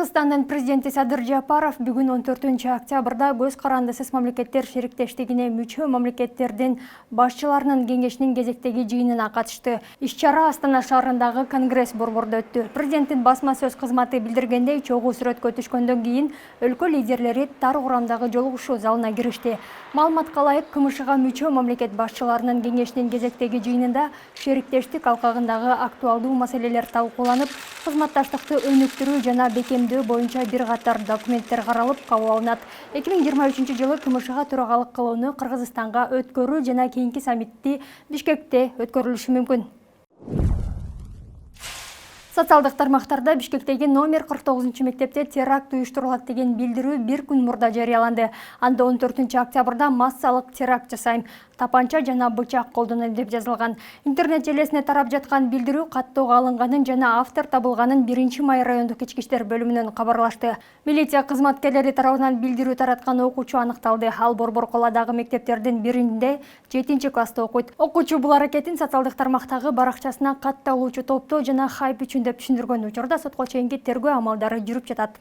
Кыргызстандын президенти Садыр Жапаров бүгүн 14 октябрда көз карандысыз мамлекеттер шериктештигине мүчө мамлекеттердин башчыларынын кеңешинин кезектеги жыйынына катышты. Иш-чара Астана шаарындагы Конгресс борборунда өттү. Президенттин басма сөз кызматы билдиргендей, чогуу сүрөткө түшкөндөн кийин өлкө лидерлери тар курамдагы жолугушуу залына киришти. Маалыматка ылайык, КМШга мүчө мамлекет башчыларынын кеңешинин кезектеги жыйынында шериктештик алкагындагы актуалдуу маселелер талкууланып, кызматташтыкты өнүктүрүү жана бекемдөө боюнча бир катар документтер каралып, кабыл алынат. 2023 жылы КМШга төрагалык кылууну Кыргызстанга өткөрүү жана кийинки саммитти Бишкекте өткөрүлүшү мүмкүн. Социалдык тармактарда Бишкектеги номер 49 мектепте теракт уюштурулат деген билдирүү бир күн мурда жарыяланды. Анда 14 октябрда массалык теракт жасайм, тапанча жана бычак колдонойм деп жазылган. Интернет желесине тарап жаткан билдирүү каттоого алынганын жана автор табылганын 1-май райондук ички иштер бөлүмүнөн кабарлашты. Милиция кызматкерлери тарабынан билдирүү тараткан окуучу аныкталды. Ал Борбор Коладагы мектептердин биринде 7-класста окуйт. Окуучу бул аракетин социалдык тармактагы баракчасына катталуучу топтоо жана хайп үчүн деп түшүндүргөн. Учурда сотко чейинки тергөө амалдары жүрүп жатат.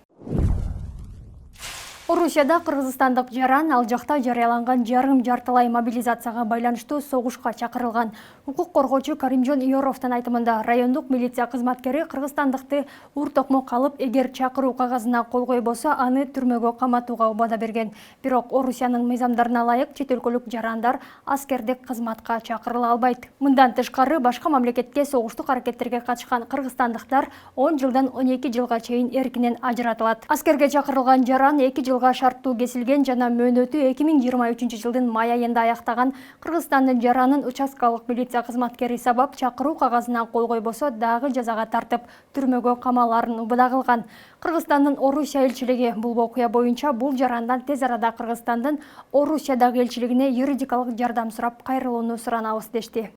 Орусияда кыргызстандык жаран ал жакта жарыяланган жарым-жартылай мобилизацияга байланыштуу согушка чакырылган. Укук коргоочу Каримжон Иоровдун айтымында, райондук милиция кызматкери кыргызстандыкты ур-токмок алып, эгер чакыруу кагазына кол койбосо, аны түрмөгө каматууга убада берген. Бирок Орусиянын мыйзамдарына ылайык чет өлкөлүк жарандар аскердик кызматка чакырыла албайт. Мындан тышкары, башка мамлекетке согуштук аракеттерге катышкан кыргызстандыктар 10 жылдан 12 жылга чейин эркинен ажыратылат. Аскерге чакырылган жаран 2 жылга шарттуу кесилген жана мөөнөтү 2023 жылдын май айында аяктаган Кыргызстандын жаранын участкалык милиция кызматкери сабап чакыруу кагазына кол койбосо дагы жазага тартып, түрмөгө камаларын убада кылган. Кыргызстандын Орусия элчилиги бул окуя боюнча бул жарандан тез арада Кыргызстандын Орусиядагы элчилигине юридикалык жардам сурап кайрылууну суранабыз дешти.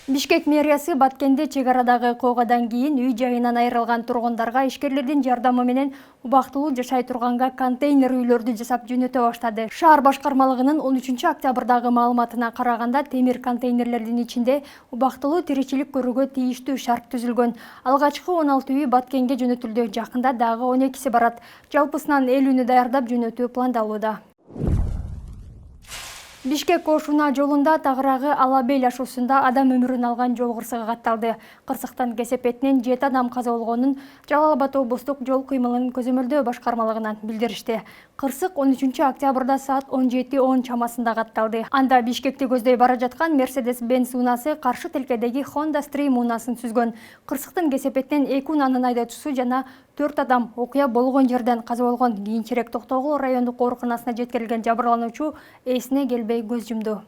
Бишкек мэриясы Баткенде чек арадагы койгодан кийин үй жайынан айрылган тургундарга ишкерлердин жардамы менен убактылуу жашай турганга контейнер үйлөрдү жасап жөнөтө баштады. Шаар башкармалыгынын 13 октябрдагы маалыматына караганда, темир контейнерлердин ичинде убактылуу тиричилик көрүүгө тийиштүү шарт түзүлгөн. Алгачкы 16 үй Баткенге жөнөтүлдү. Жакында дагы 12си барат. Жалпысынан 50 үнү даярдап жөнөтүү пландалууда. Бишкек-Ошуна жолунда тагыраагы Алабел ашуусунда адам өмүрүн алган жол кырсыгы катталды. Кырсыктын кесепетинен 7 адам каза болгонун Жалал Абад облустук жол кыймылын көзөмөлдөө башкармалыгынан билдиришти. Кырсык 13 октябрда саат 17:10 чамасында катталды. Анда Бишкекти көздөй бара жаткан Mercedes-Benz унаасы каршы тилкедеги Honda Stream унаасын сүзгөн. Кырсыктын кесепетинен 2 унаанын айдоочусу жана 4 адам окуя болгон жерден каза болгон. Кийинчерээк Токтогул райондук ооруканасына жеткирилген жабырлануучу эсине келбей көз жумду.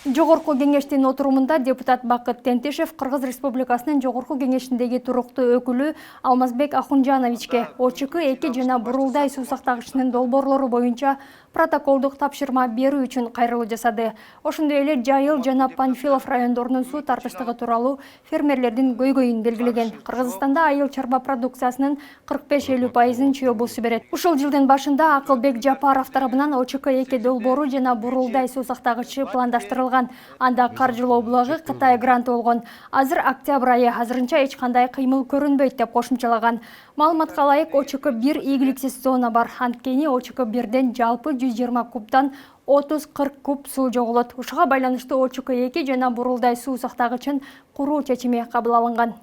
Жогорку кеңештин отурумунда депутат Бакыт Тентишев Кыргыз Республикасынын Жогорку кеңешиндеги туруктуу өкүлү Алмазбек Ахунжановичке ОЧК-2 жана бурулдай суу сактагычынын долбоорлору боюнча протоколдук тапшырма берүү үчүн кайрылуу жасады. Ошондой эле Жайыл жана Панфилов райондорунун суу тартыштыгы тууралуу фермерлердин көйгөйүн белгилеген. Кыргызстанда айыл чарба продукциясынын 45-50%-ын чүйөбусу берет. Ушул жылдын башында Акылбек Жапаров тарабынан ОЧК-2 долбоору жана бурулдай суу сактагычы пландаштырылган. Анда каржылоо булагы Кытай гранты болгон. Азыр октябрь айы, азырынча эч кандай кыймыл көрүнбөйт деп кошумчалаган. Маалыматка ылайык, ОЧК-1 ийгиликсиз зона бар. Анткени ОЧК-1ден жалпы 120 кубтан 30-40 куб суу жоголот. Ушуга байланыштуу ОЧК-2 жана бурулдай суу сактагычын куруу чечими кабыл алынган.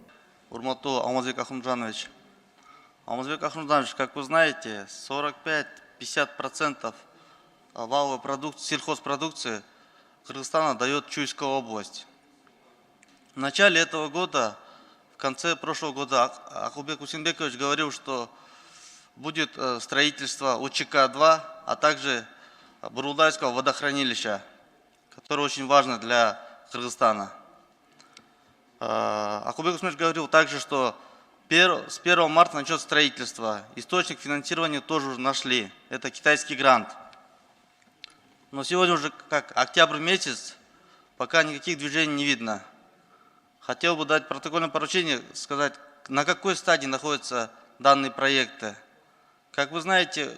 Урматтуу Алмазбек Ахунжанович. Алмазбек Ахунжанович, как вы знаете, 45-50% валовой продукции, сельхозпродукции Кыргызстана дает Чуйская область. В начале этого года, в конце прошлого года, Акылбек Усенбекович говорил, что будет строительство ОЧК-2, а также Бурулдайского водохранилища, которое очень важно для Кыргызстана. Акылбек Усенбекович говорил также, что с 1 марта начнется строительство. Источник финансирования тоже уже нашли. Это китайский грант. Но сегодня уже как октябрь месяц, пока никаких движений не видно. Хотел бы дать протокольное поручение, сказать, на какой стадии находятся данные проекты. Как вы знаете,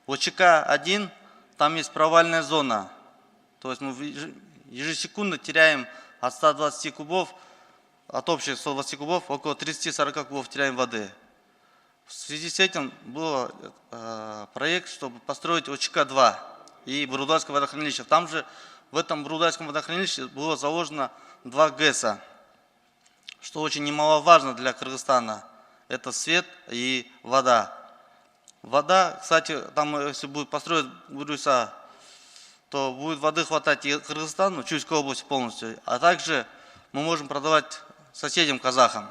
в ОЧК-1 там есть провальная зона. То есть мы ежесекундно теряем от 120 кубов от общих 120 кубов около 30-40 кубов теряем воды. В связи с этим был проект, чтобы построить ОЧК-2 и Бурудайское водохранилище. Там же, в этом Бурудайском водохранилище было заложено 2 ГЭСа, что очень немаловажно для Кыргызстана. Это свет и вода. Вода, кстати, там если будет построить Бурюса, то будет воды хватать и Кыргызстану, Чуйской области полностью, а также мы можем продавать соседям казахам.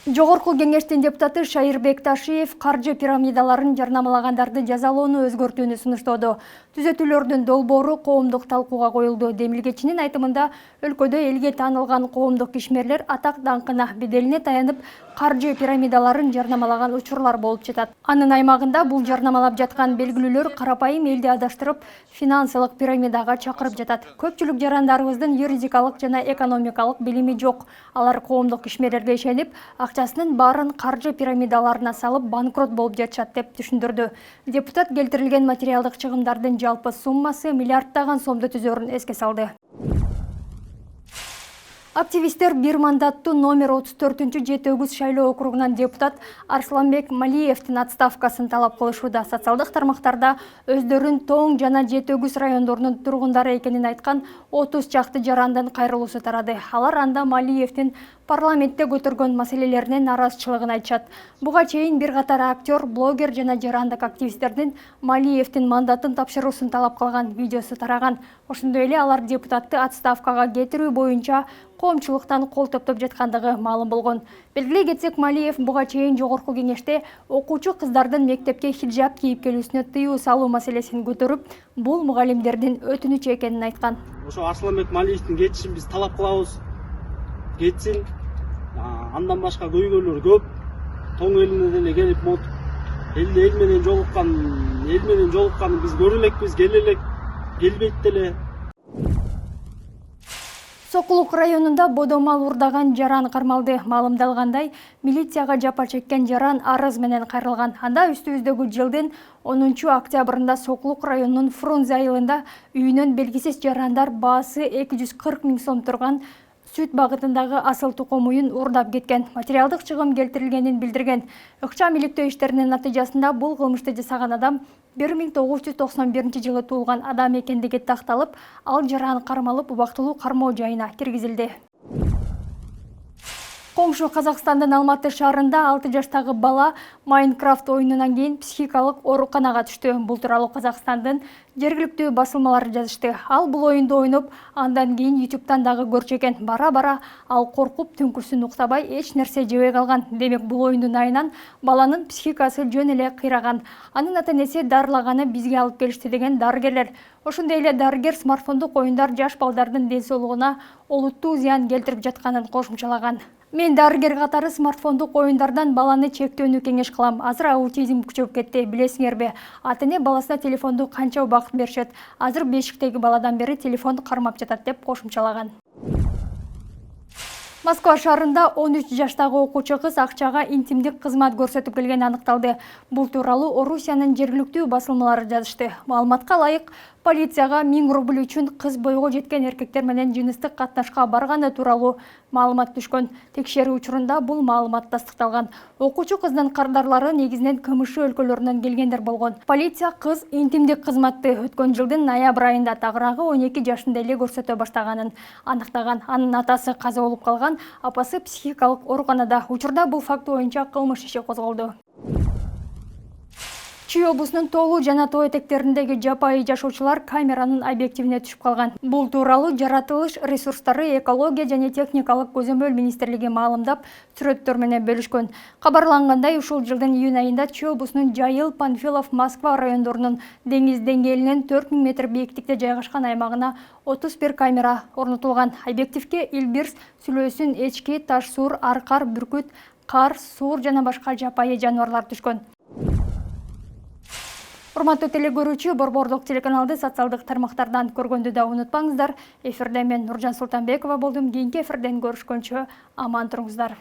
Жогорку кеңештин депутаты Шайырбек Ташиев каржы пирамидаларын жарнамалагандарды жазалоону өзгөртүүнү сунуштоодо. Түзөтүүлөрдүн долбоору коомдук талкууга коюлду. Демилгечинин айтымында өлкөдө элге таанылган коомдук ишмерлер атак даңкына беделине таянып каржы пирамидаларын жарнамалаган учурлар болуп жатат. Анын аймагында бул жарнамалап жаткан белгилүүлөр карапайым элди адаштырып, финансылык пирамидага чакырып жатат. Көпчүлүк жарандарыбыздын юридикалык жана экономикалык билими жок. Алар коомдук ишмерлерге ишенип, акчасынын баарын каржы пирамидаларына салып банкрот болуп жатышат деп түшүндүрдү. Депутат келтирилген материалдык чыгымдардын жалпы суммасы миллиарддаган сомду түзөрүн эске салды. Активисттер бир мандаттуу номер 34 Жети-Өгүз шайлоо округунан депутат Арсланбек Малиевдин отставкасын талап кылышууда. Социалдык тармактарда өздөрүн Тоң жана Жети-Өгүз райондорунун тургундары экенин айткан 30 чакты жарандын кайрылуусу тарады. Алар анда Малиевдин парламентте көтөргөн маселелерине наразычылыгын айтышат. Буга чейин бир катар актер, блогер жана жарандык активисттердин Малиевдин мандатын тапшыруусун талап кылган видеосу тараган. Ошондой эле алар депутатты отставкага кетирүү боюнча коомчулуктан кол топтоп жаткандыгы маалым болгон. Белгилей кетсек, Малиев буга чейин жогорку кеңеште окуучу кыздардын мектепке хиджаб кийип келүүсүнө тыюу салуу маселесин көтөрүп, бул мугалимдердин өтүнүчү экенин айткан. Ошо Арсланбек Малиевдин кетишин биз талап кылабыз. Кетсин. Андан башка көйгөйлөр көп. Тоң элине деле келип мот эл менен жолуккан биз көрө элекпиз, келе элек, келбейт деле. Сокулук районунда бодомал урдаган жаран кармалды. Маалымдалгандай, милицияга жапа чеккен жаран арыз менен кайрылган. Анда үстүбүздөгү жылдын 10 октябрында Сокулук районунун Фрунзе айылында үйүнөн белгисиз жарандар баасы 240 000 сом турган сүт багытындагы асыл тукумуйун урдап кеткен. Материалдык чыгым келтирилгенин билдирген. Ыкчам иликтөө иштеринин натыйжасында бул кылмышты жасаган адам 1991 жылы туулган адам экендиги такталып, ал жаран кармалып убактылуу кармоо жайына киргизилди. Коңшу Казакстандын Алматы шаарында 6 жаштагы бала Майнкрафт оюнунан кийин психикалык ооруканага түштү. Бул тууралуу Казакстандын жергиликтүү басылмалары жазышты. Ал бул оюнду ойноп, андан кийин YouTube'тан дагы көрчү экен. Бара-бара ал коркуп, түнкүсүн уктабай, эч нерсе жебей калган. Демек, бул оюндун айынан баланын психикасы жөн эле кыйраган. Анын ата-энеси дарылаганы бизге алып келишти деген дарыгерлер. Ошондой эле дарыгер смартфондук оюндар жаш балдардын ден соолугуна олуттуу зыян келтирип жатканын кошумчалаган. Мен дарыгер катары смартфондук оюндардан баланы чектөөнү кеңеш кылам. Азыр аутизм күчөп кетти, билесиңерби? Ата-эне баласына телефонду канча убакыт беришет? Азыр бешиктеги баладан бери телефон кармап жатат деп кошумчалаган. Москва шаарында 13 жаштагы окуучу кыз акчага интимдик кызмат көрсөтүп келгени аныкталды. Бул тууралуу Орусиянын жергиликтүү басылмалары жазышты. Маалыматка ылайык, полицияга 1000 рубль үчүн кыз бойго жеткен эркектер менен жыныстык катнашка барганы тууралуу маалымат түшкөн. Текшерүү учурунда бул маалымат тастыкталган. Окуучу кыздын кардарлары негизинен КМШ өлкөлөрүнөн келгендер болгон. Полиция кыз интимдик кызматты өткөн жылдын ноябрь айында тагыраагы 12 жашында эле көрсөтө баштаганын аныктаган. Анын атасы каза болуп калган, апасы психикалык ооруканада. Учурда бул факт боюнча кылмыш иши козголду. Чүй облусунун Тоолу жана Тоо этектериндеги жапайы жашоочулар камеранын объективине түшүп калган. Бул тууралуу жаратылыш ресурстары, экология жана техникалык көзөмөл министрлиги маалымдап, сүрөттөр менен бөлүшкөн. Кабарлангандай, ушул жылдын июнь айында Чүй облусунун Жайыл, Панфилов, Москва райондорунун деңиз деңгээлинен 4000 метр бийиктикте жайгашкан аймагына 31 камера орнотулган. Объективге Илбирс, Сүлөөсүн, эчки, таш суур, аркар, бүркүт, кар, суур жана башка жапайы жаныбарлар түшкөн. Урматтуу телекөрүүчү, Борбордук телеканалды социалдык тармактардан көргөндү да унутпаңыздар. Эфирде мен Нуржан Султанбекова болдум. Кийинки эфирден көрүшкөнчө аман туруңуздар.